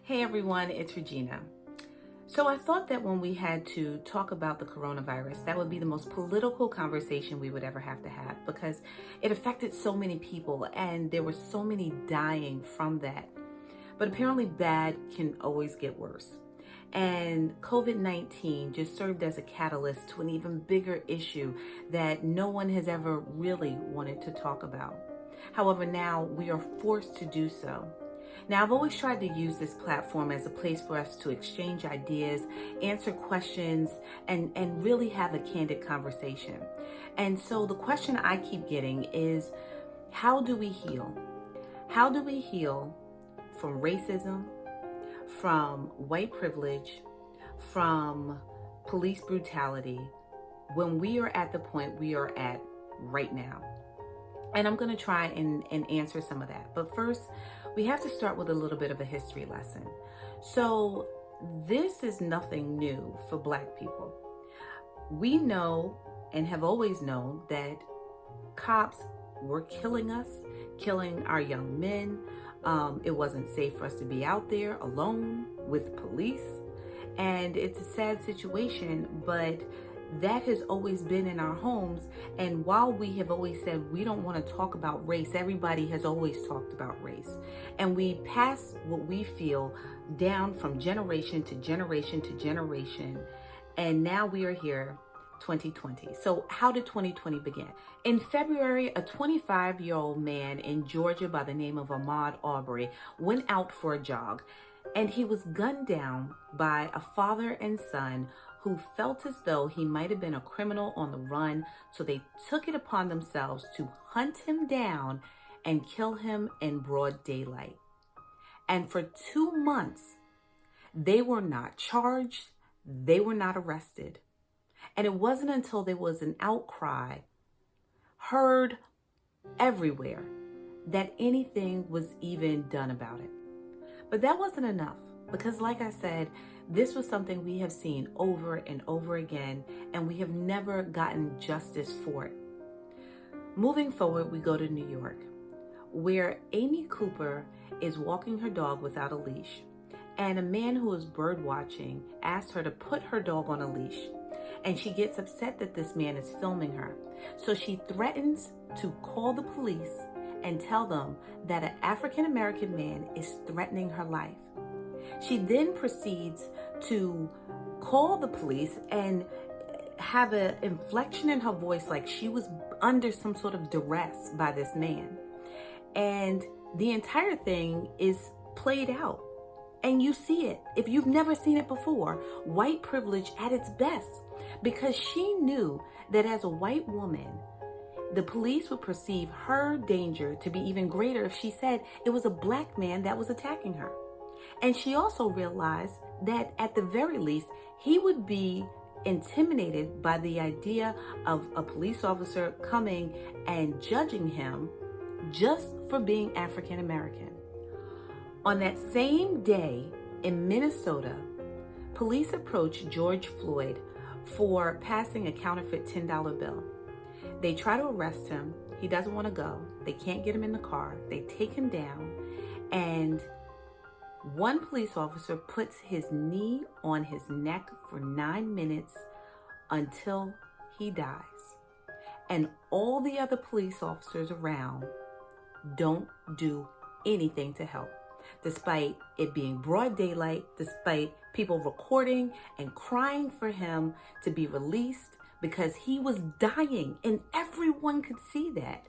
Hey everyone, it's Regina. So I thought that when we had to talk about the coronavirus, that would be the most political conversation we would ever have to have because it affected so many people and there were so many dying from that. But apparently bad can always get worse. And COVID-19 just served as a catalyst to an even bigger issue that no one has ever really wanted to talk about. However, now we are forced to do so. Now, I've always tried to use this platform as a place for us to exchange ideas, answer questions, and really have a candid conversation. And so the question I keep getting is, how do we heal? How do we heal from racism, from white privilege, from police brutality, when we are at the point we are at right now? And I'm going to try and answer some of that. But first, we have to start with a little bit of a history lesson. So this is nothing new for Black people. We know and have always known that cops were killing us, killing our young men. It wasn't safe for us to be out there alone with police. And it's a sad situation, but that has always been in our homes. And while we have always said we don't want to talk about race, everybody has always talked about race. And we pass what we feel down from generation to generation to generation. And now we are here, 2020. So how did 2020 begin? In February, a 25-year-old man in Georgia by the name of Ahmaud Arbery went out for a jog. And he was gunned down by a father and son who felt as though he might have been a criminal on the run. So they took it upon themselves to hunt him down and kill him in broad daylight. And for 2 months, they were not charged. They were not arrested. And it wasn't until there was an outcry heard everywhere that anything was even done about it. But that wasn't enough because, like I said, this was something we have seen over and over again, and we have never gotten justice for it. Moving forward, we go to New York, where Amy Cooper is walking her dog without a leash, and a man who is bird watching asked her to put her dog on a leash, and she gets upset that this man is filming her. So she threatens to call the police and tell them that an African-American man is threatening her life. She then proceeds to call the police and have an inflection in her voice like she was under some sort of duress by this man. And the entire thing is played out. And you see it. If you've never seen it before, white privilege at its best. Because she knew that as a white woman, the police would perceive her danger to be even greater if she said it was a Black man that was attacking her. And she also realized that at the very least, he would be intimidated by the idea of a police officer coming and judging him just for being African American. On that same day in Minnesota, police approached George Floyd for passing a counterfeit $10 bill. They try to arrest him. He doesn't want to go. They can't get him in the car. They take him down, and one police officer puts his knee on his neck for 9 minutes until he dies. And all the other police officers around don't do anything to help, despite it being broad daylight, despite people recording and crying for him to be released because he was dying and everyone could see that.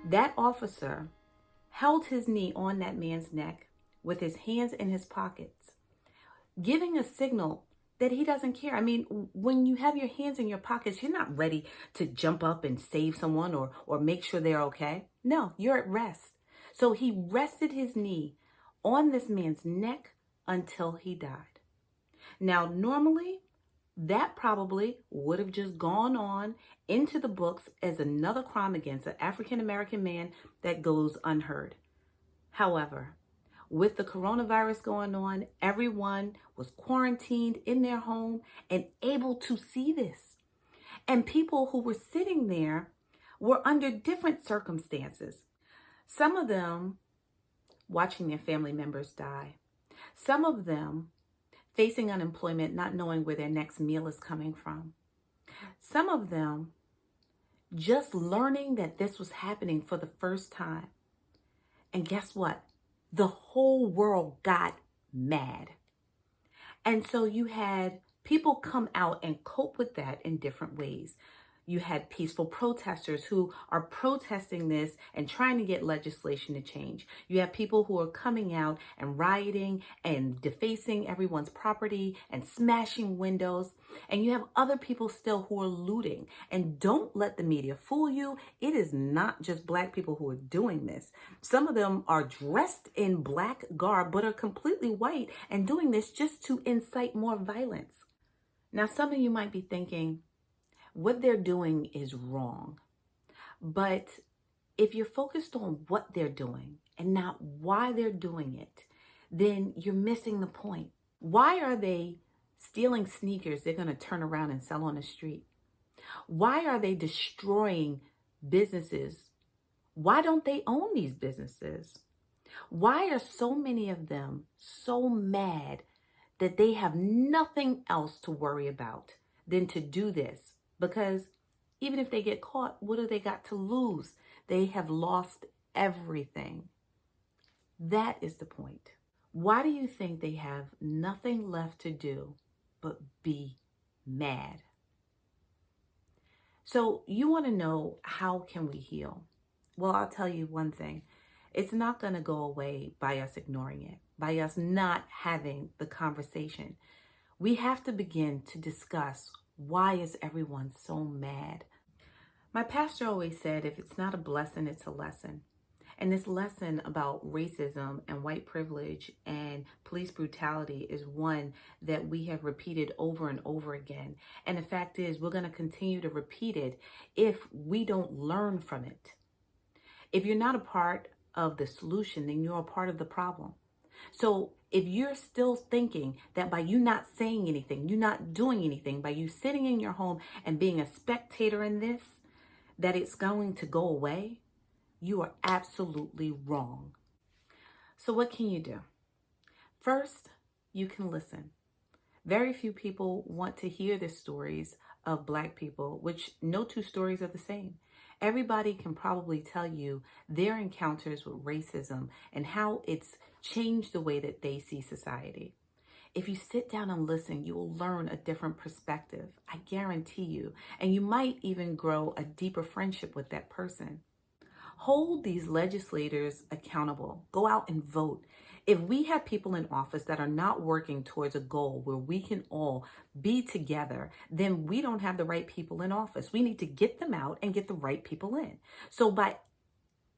That officer held his knee on that man's neck with his hands in his pockets, giving a signal that he doesn't care. I mean, when you have your hands in your pockets, you're not ready to jump up and save someone or make sure they're okay. No, you're at rest. So he rested his knee on this man's neck until he died. Now, normally, that probably would have just gone on into the books as another crime against an African-American man that goes unheard. However, with the coronavirus going on, everyone was quarantined in their home and able to see this. And people who were sitting there were under different circumstances. Some of them watching their family members die. Some of them facing unemployment, not knowing where their next meal is coming from. Some of them just learning that this was happening for the first time. And guess what? The whole world got mad. And so you had people come out and cope with that in different ways. You had peaceful protesters who are protesting this and trying to get legislation to change. You have people who are coming out and rioting and defacing everyone's property and smashing windows. And you have other people still who are looting. And don't let the media fool you. It is not just Black people who are doing this. Some of them are dressed in Black garb but are completely white and doing this just to incite more violence. Now, some of you might be thinking, what they're doing is wrong. But if you're focused on what they're doing and not why they're doing it, then you're missing the point. Why are they stealing sneakers they're going to turn around and sell on the street? Why are they destroying businesses? Why don't they own these businesses? Why are so many of them so mad that they have nothing else to worry about than to do this? Because even if they get caught, what do they got to lose? They have lost everything. That is the point. Why do you think they have nothing left to do but be mad? So you want to know, how can we heal? Well, I'll tell you one thing. It's not going to go away by us ignoring it, by us not having the conversation. We have to begin to discuss, why is everyone so mad? My pastor always said, if it's not a blessing, it's a lesson. And this lesson about racism and white privilege and police brutality is one that we have repeated over and over again. And the fact is, we're going to continue to repeat it if we don't learn from it. If you're not a part of the solution, then you're a part of the problem. So if you're still thinking that by you not saying anything, you not doing anything, by you sitting in your home and being a spectator in this, that it's going to go away, you are absolutely wrong. So what can you do? First, you can listen. Very few people want to hear the stories of Black people, which no two stories are the same. Everybody can probably tell you their encounters with racism and how it's changed the way that they see society. If you sit down and listen, you will learn a different perspective, I guarantee you, and you might even grow a deeper friendship with that person. Hold these legislators accountable. Go out and vote. If we have people in office that are not working towards a goal where we can all be together, then we don't have the right people in office. We need to get them out and get the right people in. So by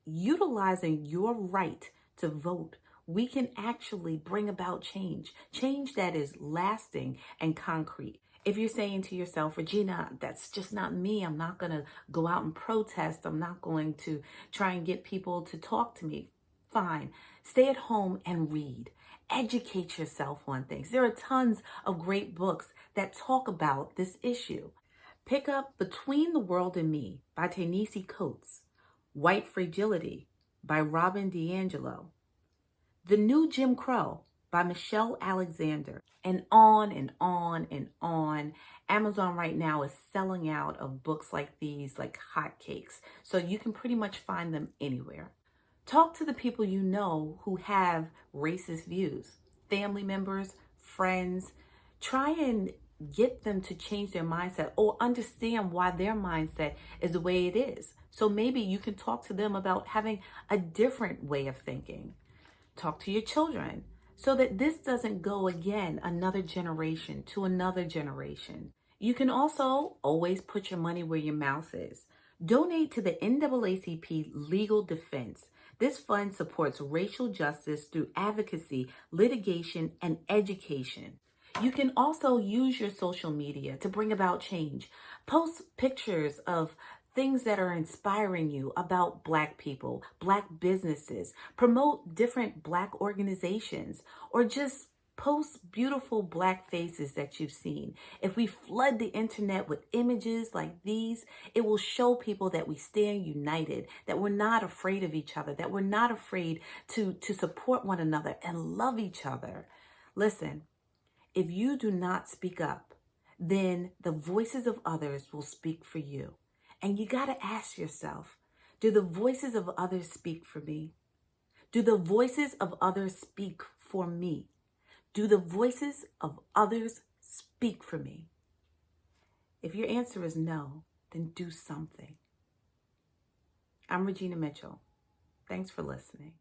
utilizing your right to vote, we can actually bring about change that is lasting and concrete. If you're saying to yourself, Regina, that's just not me. I'm not going to go out and protest. I'm not going to try and get people to talk to me. Fine. Stay at home and read. Educate yourself on things. There are tons of great books that talk about this issue. Pick up Between the World and Me by Ta-Nehisi Coates, White Fragility by Robin DiAngelo, The New Jim Crow by Michelle Alexander, and on and on and on. Amazon right now is selling out of books like these like hotcakes, so you can pretty much find them anywhere. Talk to the people you know who have racist views, family members, friends. Try and get them to change their mindset or understand why their mindset is the way it is. So maybe you can talk to them about having a different way of thinking. Talk to your children so that this doesn't go again another generation to another generation. You can also always put your money where your mouth is. Donate to the NAACP Legal Defense. This fund supports racial justice through advocacy, litigation, and education. You can also use your social media to bring about change. Post pictures of things that are inspiring you about Black people, Black businesses. Promote different Black organizations, or just post beautiful Black faces that you've seen. If we flood the internet with images like these, it will show people that we stand united, that we're not afraid of each other, that we're not afraid to support one another and love each other. Listen, if you do not speak up, then the voices of others will speak for you. And you got to ask yourself, do the voices of others speak for me? Do the voices of others speak for me? Do the voices of others speak for me? If your answer is no, then do something. I'm Regina Mitchell. Thanks for listening.